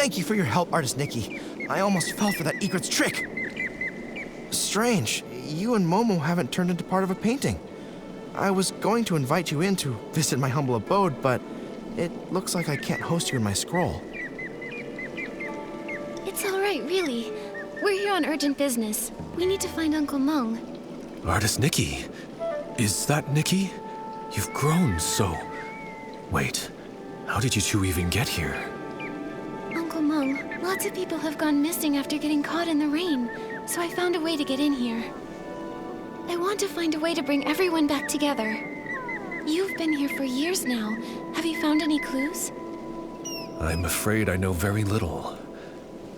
Thank you for your help, Artist Nikki. I almost fell for that egret's trick. Strange, you and Momo haven't turned into part of a painting. I was going to invite you in to visit my humble abode, but it looks like I can't host you in my scroll. It's all right, really. We're here on urgent business. We need to find Uncle Mung. Artist Nikki. Is that Nikki? You've grown so... Wait, how did you two even get here? Uncle Mung, lots of people have gone missing after getting caught in the rain, so I found a way to get in here. I want to find a way to bring everyone back together. You've been here for years now. Have you found any clues? I'm afraid I know very little.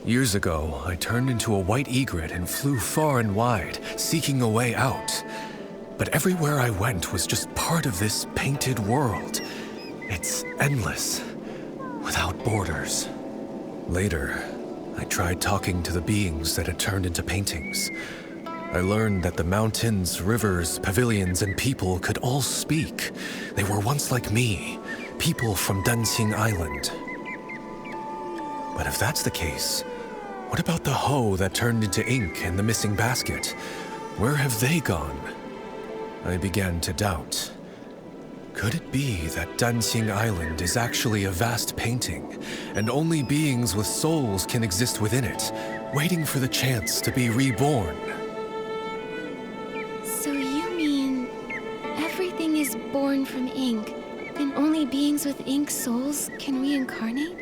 Years ago, I turned into a white egret and flew far and wide, seeking a way out. But everywhere I went was just part of this painted world. It's endless, without borders. Later, I tried talking to the beings that had turned into paintings. I learned that the mountains, rivers, pavilions, and people could all speak. They were once like me, people from Dancing Island. But if that's the case, what about the hoe that turned into ink and the missing basket? Where have they gone? I began to doubt. Could it be that Dancing Island is actually a vast painting, and only beings with souls can exist within it, waiting for the chance to be reborn? So you mean everything is born from ink, and only beings with ink souls can reincarnate?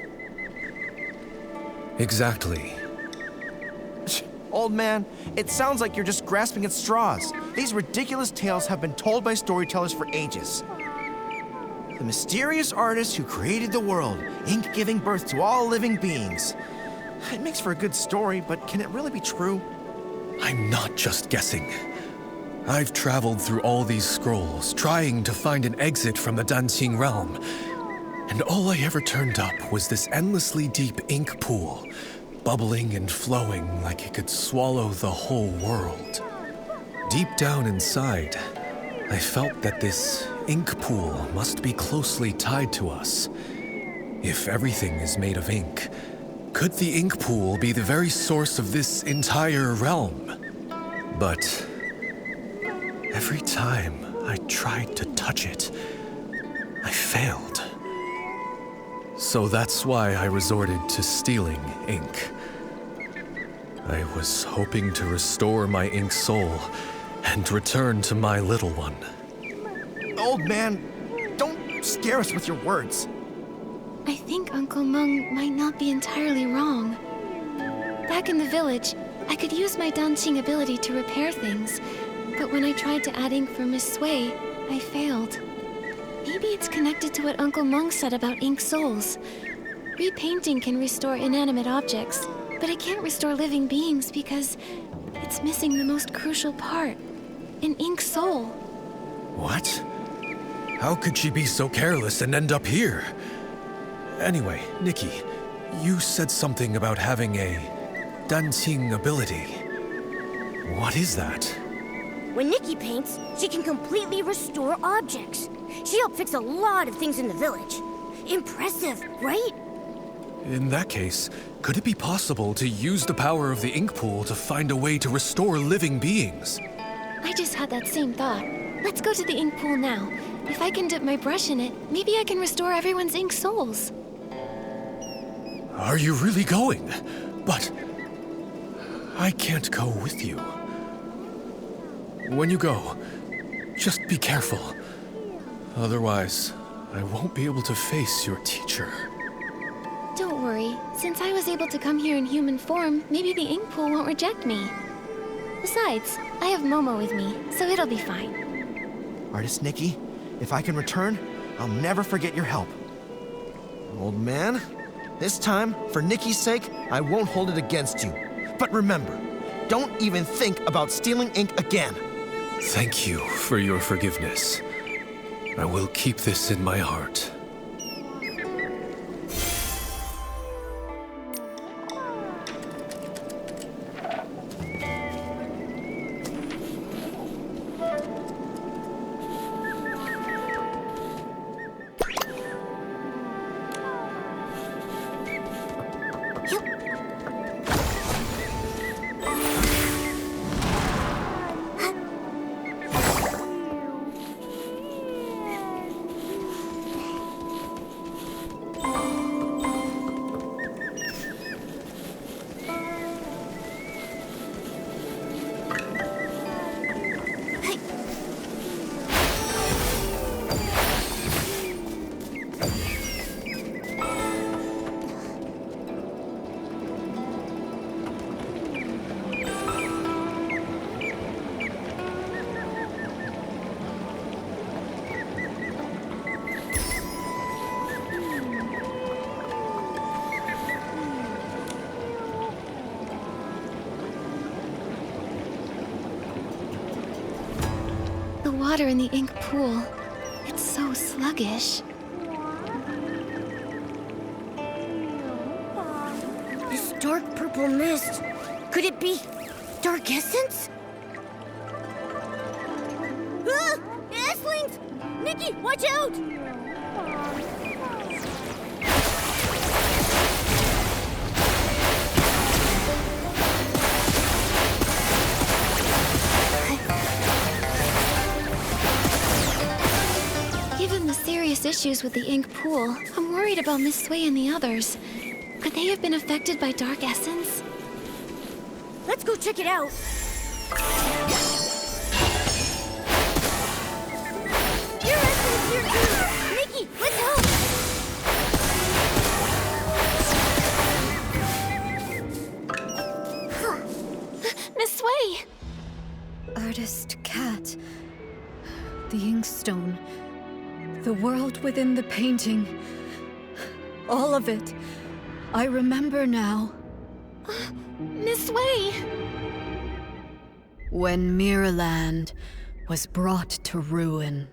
Exactly. Old man, it sounds like you're just grasping at straws. These ridiculous tales have been told by storytellers for ages. The mysterious artist who created the world, ink giving birth to all living beings. It makes for a good story, but can it really be true? I'm not just guessing. I've traveled through all these scrolls, trying to find an exit from the Dancing realm. And all I ever turned up was this endlessly deep ink pool, bubbling and flowing like it could swallow the whole world. Deep down inside, I felt that this ink pool must be closely tied to us. If everything is made of ink, could the ink pool be the very source of this entire realm? But every time I tried to touch it, I failed. So that's why I resorted to stealing ink. I was hoping to restore my ink soul and return to my little one. Old man, don't scare us with your words. I think Uncle Mung might not be entirely wrong. Back in the village, I could use my dancing ability to repair things, but when I tried to add ink for Miss Sui, I failed. Maybe it's connected to what Uncle Mung said about ink souls. Repainting can restore inanimate objects, but it can't restore living beings because it's missing the most crucial part, an ink soul. What? How could she be so careless and end up here? Anyway, Nikki, you said something about having a dancing ability. What is that? When Nikki paints, she can completely restore objects. She helped fix a lot of things in the village. Impressive, right? In that case, could it be possible to use the power of the ink pool to find a way to restore living beings? I just had that same thought. Let's go to the ink pool now. If I can dip my brush in it, maybe I can restore everyone's ink souls. Are you really going? But I can't go with you. When you go, just be careful. Otherwise, I won't be able to face your teacher. Don't worry. Since I was able to come here in human form, maybe the ink pool won't reject me. Besides, I have Momo with me, so it'll be fine. Artist Nikki, if I can return, I'll never forget your help. Old man, this time, for Nikki's sake, I won't hold it against you. But remember, don't even think about stealing ink again. Thank you for your forgiveness. I will keep this in my heart. water in the ink pool. It's so sluggish. This dark purple mist. Could it be dark essence? Ah! Esslings! Nikki, watch out! Given the serious issues with the ink pool, I'm worried about Miss Sui and the others. Could they have been affected by dark essence? Let's go check it out. Your essence here too! Nikki, let's help! Miss Sui! Artist Cat. The inkstone. The world within the painting. All of it. I remember now. Miss Sui! When Mirrorland was brought to ruin,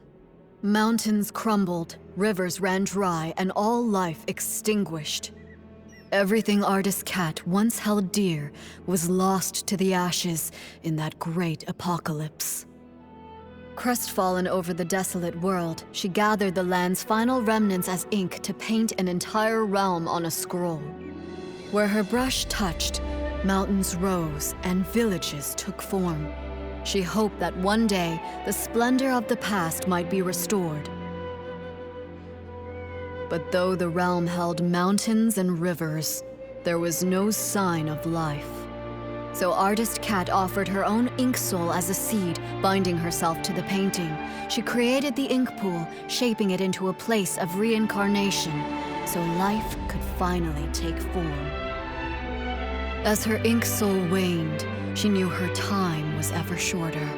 mountains crumbled, rivers ran dry, and all life extinguished. Everything Artist Cat once held dear was lost to the ashes in that great apocalypse. Crestfallen over the desolate world, she gathered the land's final remnants as ink to paint an entire realm on a scroll. Where her brush touched, mountains rose and villages took form. She hoped that one day, the splendor of the past might be restored. But though the realm held mountains and rivers, there was no sign of life. So Artist Cat offered her own ink soul as a seed, binding herself to the painting. She created the ink pool, shaping it into a place of reincarnation, so life could finally take form. As her ink soul waned, she knew her time was ever shorter.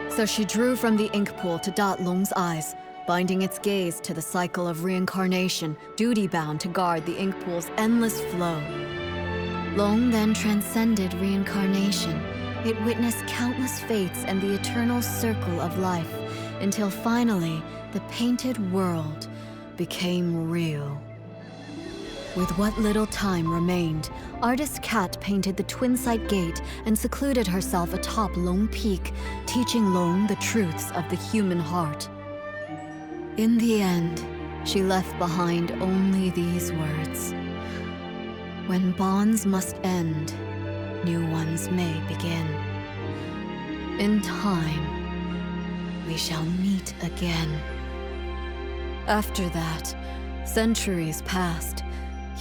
So she drew from the ink pool to dot Long's eyes, binding its gaze to the cycle of reincarnation, duty-bound to guard the ink pool's endless flow. Long then transcended reincarnation. It witnessed countless fates and the eternal circle of life, until finally, the painted world became real. With what little time remained, Artist Cat painted the Twin-Sight Gate and secluded herself atop Long Peak, teaching Long the truths of the human heart. In the end, she left behind only these words. When bonds must end, new ones may begin. In time, we shall meet again. After that, centuries passed,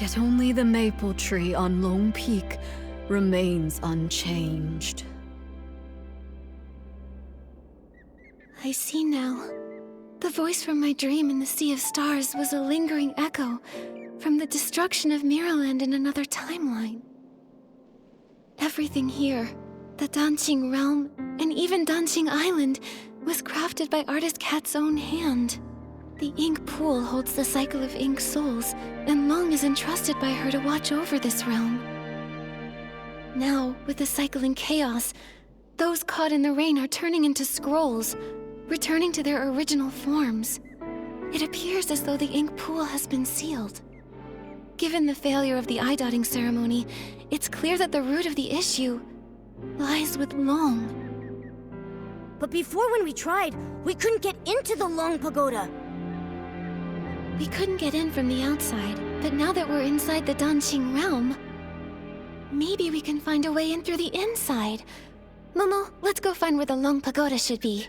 yet only the maple tree on Long Peak remains unchanged. I see now. The voice from my dream in the Sea of Stars was a lingering echo from the destruction of Mirrorland in another timeline. Everything here, the Danqing realm, and even Danqing Island, was crafted by Artist Cat's own hand. The ink pool holds the cycle of ink souls, and Long is entrusted by her to watch over this realm. Now, with the cycle in chaos, those caught in the rain are turning into scrolls, returning to their original forms. It appears as though the ink pool has been sealed. Given the failure of the eye-dotting ceremony, it's clear that the root of the issue lies with Long. But before when we tried, we couldn't get into the Long Pagoda. We couldn't get in from the outside, but now that we're inside the Danqing realm, maybe we can find a way in through the inside. Momo, let's go find where the Long Pagoda should be.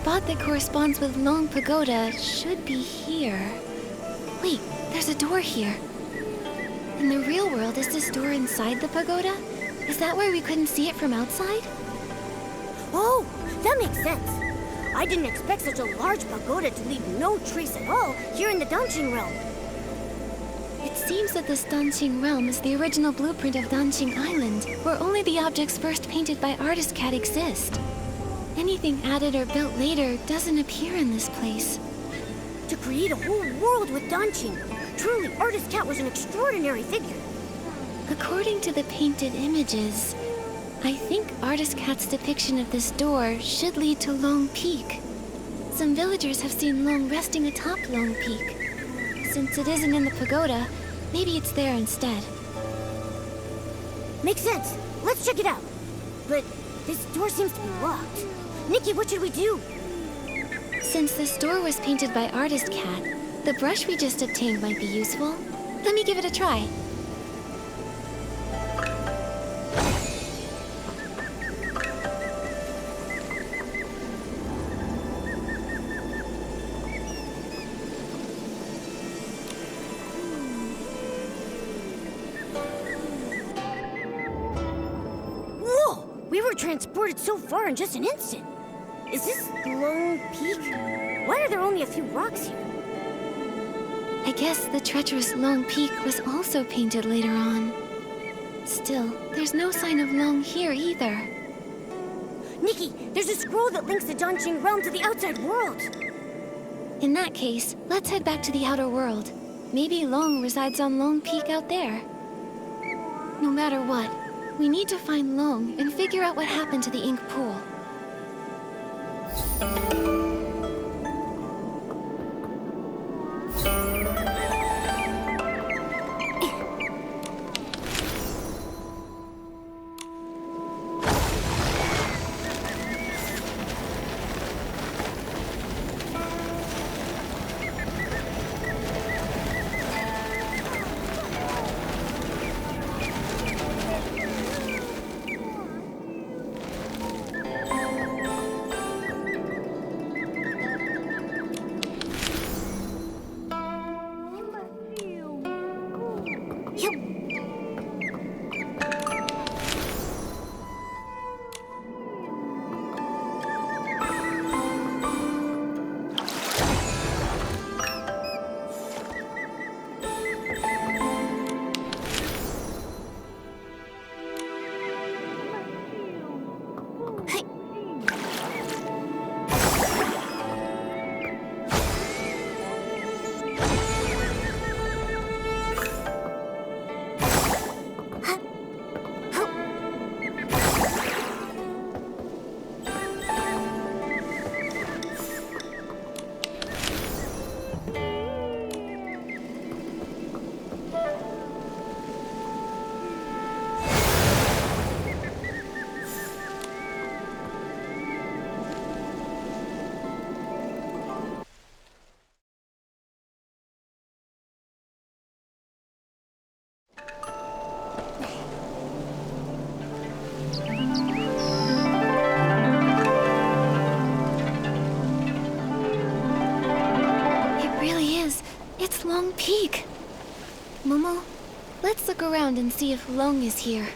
spot that corresponds with Long Pagoda should be here. Wait, there's a door here. In the real world, is this door inside the pagoda? Is that why we couldn't see it from outside? Oh, that makes sense. I didn't expect such a large pagoda to leave no trace at all here in the Danqing realm. It seems that this Danqing realm is the original blueprint of Danqing Island, where only the objects first painted by Artist Cat exist. Anything added or built later doesn't appear in this place. To create a whole world with Danqing, truly, Artist Cat was an extraordinary figure. According to the painted images, I think Artist Cat's depiction of this door should lead to Long Peak. Some villagers have seen Long resting atop Long Peak. Since it isn't in the pagoda, maybe it's there instead. Makes sense. Let's check it out. But this door seems to be locked. Nikki, what should we do? Since this door was painted by Artist Cat, the brush we just obtained might be useful. Let me give it a try. Whoa! We were transported so far in just an instant. Is this Lone Peak? Why are there only a few rocks here? I guess the treacherous Long Peak was also painted later on. Still, there's no sign of Long here either. Nikki, there's a scroll that links the Danqing realm to the outside world. In that case, let's head back to the outer world. Maybe Long resides on Long Peak out there. No matter what, we need to find Long and figure out what happened to the ink pool. Long Peak. Momo, let's look around and see if Long is here.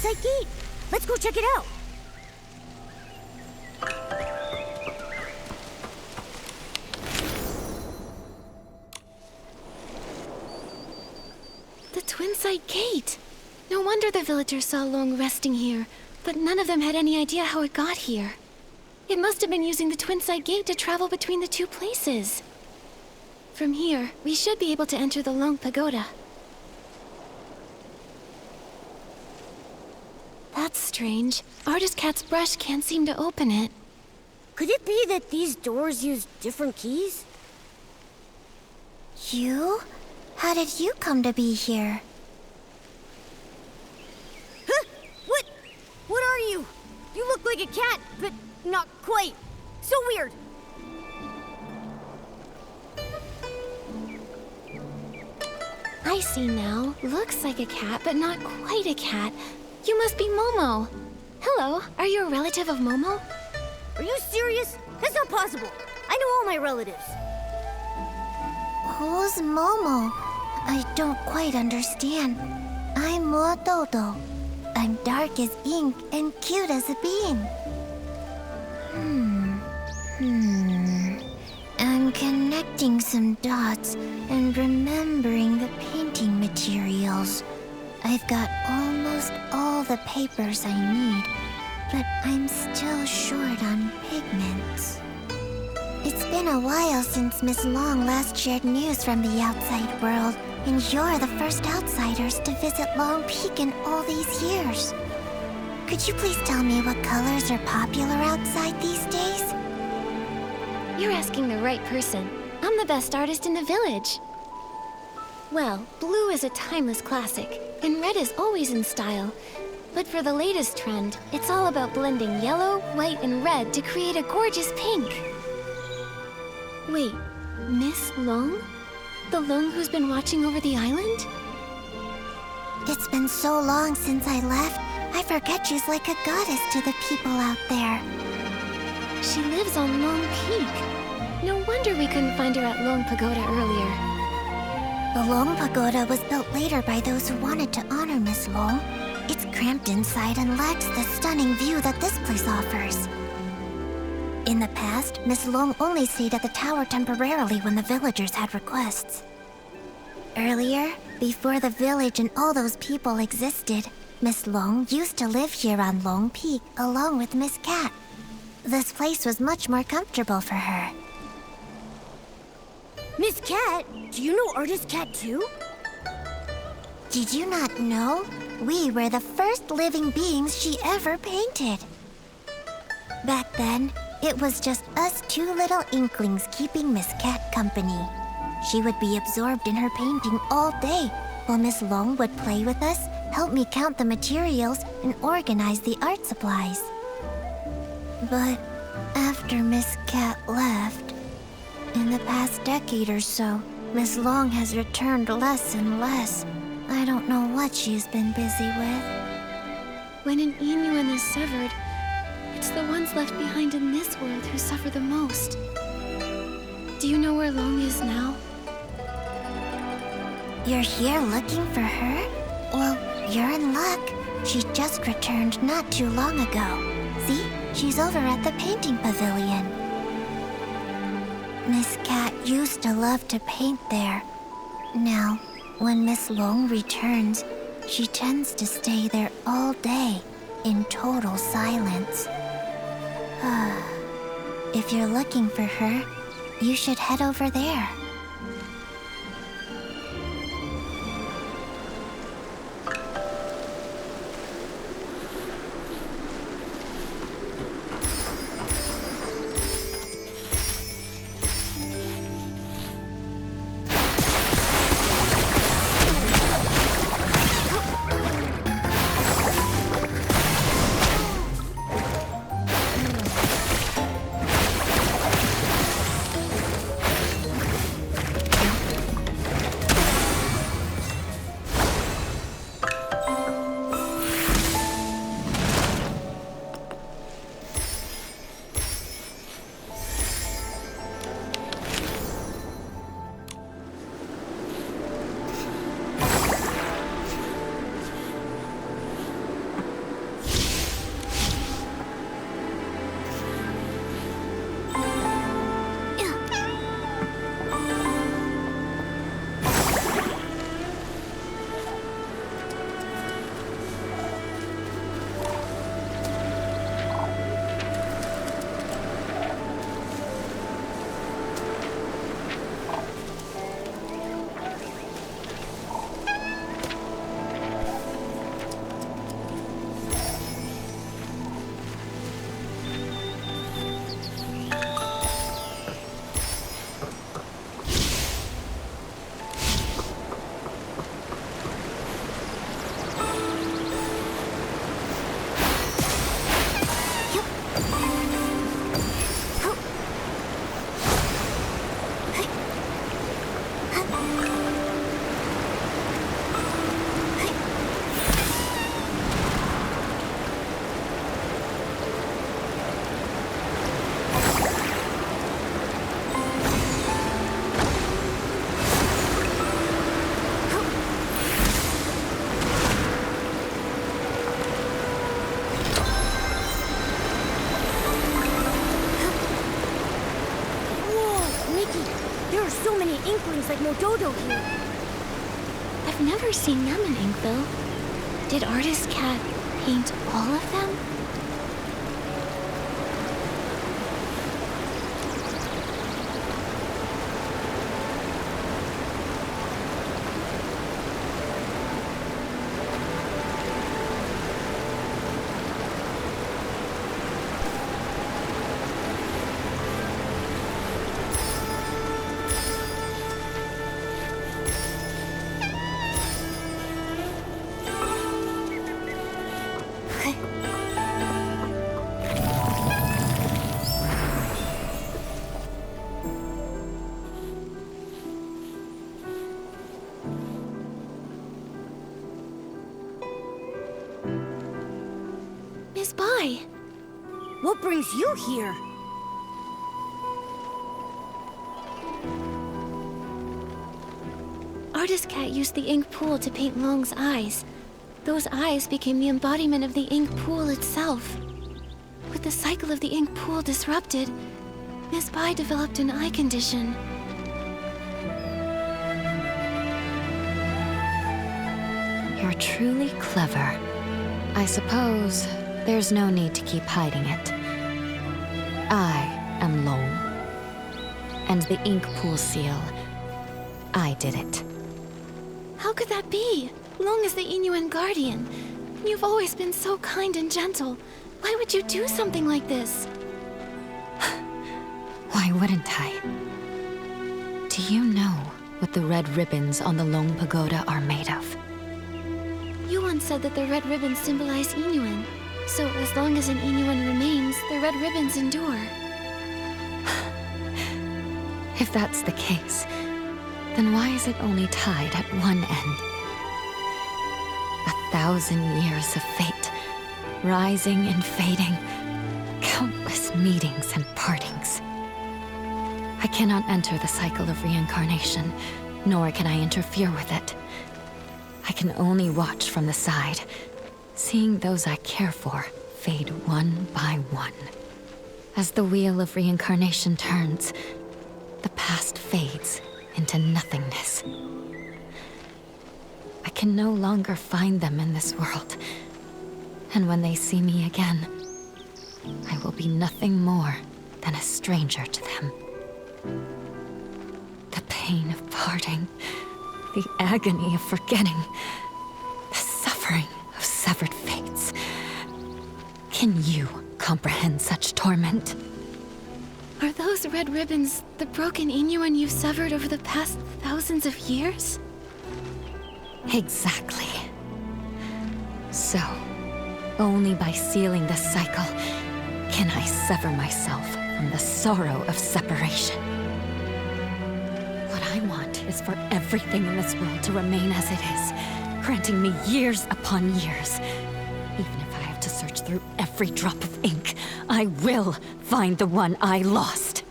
Twinside Gate. Let's go check it out. The Twinside Gate. No wonder the villagers saw Long resting here, but none of them had any idea how it got here. It must have been using the Twinside Gate to travel between the two places. From here, we should be able to enter the Long Pagoda. That's strange. Artist Cat's brush can't seem to open it. Could it be that these doors use different keys? You? How did you come to be here? Huh? What? What are you? You look like a cat, but not quite. So weird. I see now. Looks like a cat, but not quite a cat. You must be Momo. Hello, are you a relative of Momo? Are you serious? That's not possible. I know all my relatives. Who's Momo? I don't quite understand. I'm Mododo. I'm dark as ink and cute as a bean. I'm connecting some dots and remembering the painting materials. I've got almost all the papers I need, but I'm still short on pigments. It's been a while since Miss Long last shared news from the outside world, and you're the first outsiders to visit Long Peak in all these years. Could you please tell me what colors are popular outside these days? You're asking the right person. I'm the best artist in the village. Well, blue is a timeless classic, and red is always in style. But for the latest trend, it's all about blending yellow, white, and red to create a gorgeous pink. Wait, Miss Long? The Long who's been watching over the island? It's been so long since I left, I forget she's like a goddess to the people out there. She lives on Long Peak. No wonder we couldn't find her at Long Pagoda earlier. The Long Pagoda was built later by those who wanted to honor Miss Long. It's cramped inside and lacks the stunning view that this place offers. In the past, Miss Long only stayed at the tower temporarily when the villagers had requests. Earlier, before the village and all those people existed, Miss Long used to live here on Long Peak along with Miss Cat. This place was much more comfortable for her. Miss Cat? Do you know Artist Cat too? Did you not know? We were the first living beings she ever painted. Back then, it was just us two little inklings keeping Miss Cat company. She would be absorbed in her painting all day, while Miss Long would play with us, help me count the materials, and organize the art supplies. But after Miss Cat left, in the past decade or so, Miss Long has returned less and less. I don't know what she's been busy with. When an Inuan is severed, it's the ones left behind in this world who suffer the most. Do you know where Long is now? You're here looking for her? Well, you're in luck. She just returned not too long ago. See? She's over at the painting pavilion. Miss Cat used to love to paint there. Now, when Miss Long returns, she tends to stay there all day, in total silence. If you're looking for her, you should head over there. inklings like Mododo here. I've never seen them in Inkville. Did Artist Cat paint all of them? Miss Bai! What brings you here? Artist Cat used the ink pool to paint Long's eyes. Those eyes became the embodiment of the ink pool itself. With the cycle of the ink pool disrupted, Miss Bai developed an eye condition. You're truly clever. I suppose there's no need to keep hiding it. I am Long. And the ink pool seal, I did it. How could that be? Long is the Inuan guardian. You've always been so kind and gentle. Why would you do something like this? Why wouldn't I? Do you know what the red ribbons on the Long Pagoda are made of? You once said that the red ribbons symbolize Inuan. So as long as an Inuan remains, the red ribbons endure. If that's the case, then why is it only tied at one end? 1,000 years of fate, rising and fading, countless meetings and partings. I cannot enter the cycle of reincarnation, nor can I interfere with it. I can only watch from the side, seeing those I care for fade one by one. As the wheel of reincarnation turns, the past fades into nothingness. I can no longer find them in this world, and when they see me again, I will be nothing more than a stranger to them. The pain of parting, the agony of forgetting, the suffering of severed fates. Can you comprehend such torment? Are those red ribbons the broken Inuan you've severed over the past thousands of years? Exactly. So, only by sealing the cycle can I sever myself from the sorrow of separation. What I want is for everything in this world to remain as it is, granting me years upon years. Even if I have to search through every drop of ink, I will find the one I lost.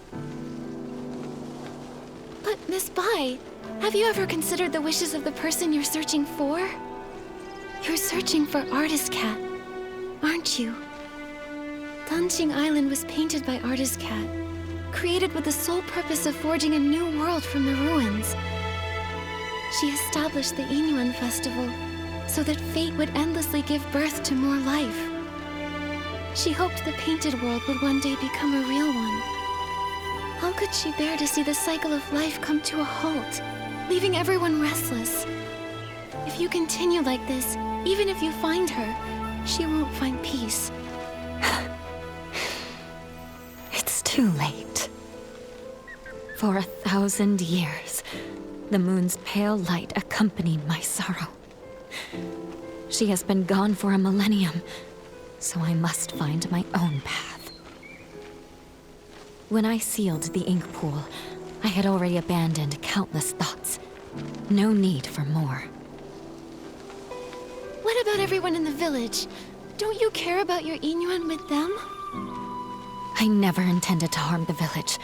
But Miss Bai, have you ever considered the wishes of the person you're searching for? You're searching for Artist Cat, aren't you? Danqing Island was painted by Artist Cat, created with the sole purpose of forging a new world from the ruins. She established the Inuan Festival so that fate would endlessly give birth to more life. She hoped the painted world would one day become a real one. How could she bear to see the cycle of life come to a halt, leaving everyone restless? If you continue like this, even if you find her, she won't find peace. It's too late. For 1,000 years, the moon's pale light accompanied my sorrow. She has been gone for a millennium, so I must find my own path. When I sealed the ink pool, I had already abandoned countless thoughts. No need for more. What about everyone in the village? Don't you care about your Inuan with them? I never intended to harm the village.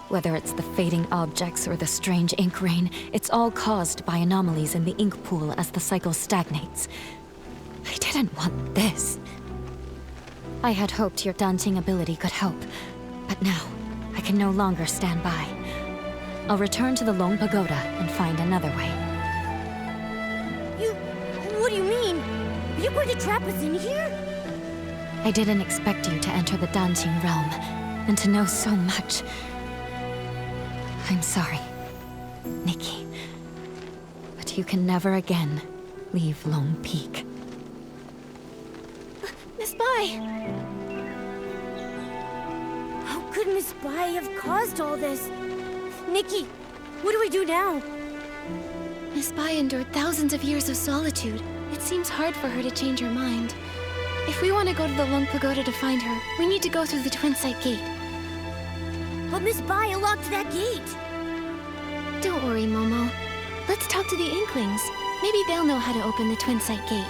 Whether it's the fading objects or the strange ink rain, it's all caused by anomalies in the ink pool as the cycle stagnates. I didn't want this. I had hoped your daunting ability could help, but now I can no longer stand by. I'll return to the Lone Pagoda and find another way. What do you mean? Are you going to trap us in here? I didn't expect you to enter the Danqing realm and to know so much. I'm sorry, Nikki. But you can never again leave Lone Peak. Miss Bai! How could Miss Bai have caused all this? Nikki, what do we do now? Miss Bai endured thousands of years of solitude. It seems hard for her to change her mind. If we want to go to the Lone Pagoda to find her, we need to go through the Twin Sight Gate. But Miss Bai unlocked that gate. Don't worry, Momo. Let's talk to the Inklings. Maybe they'll know how to open the Twin Sight Gate.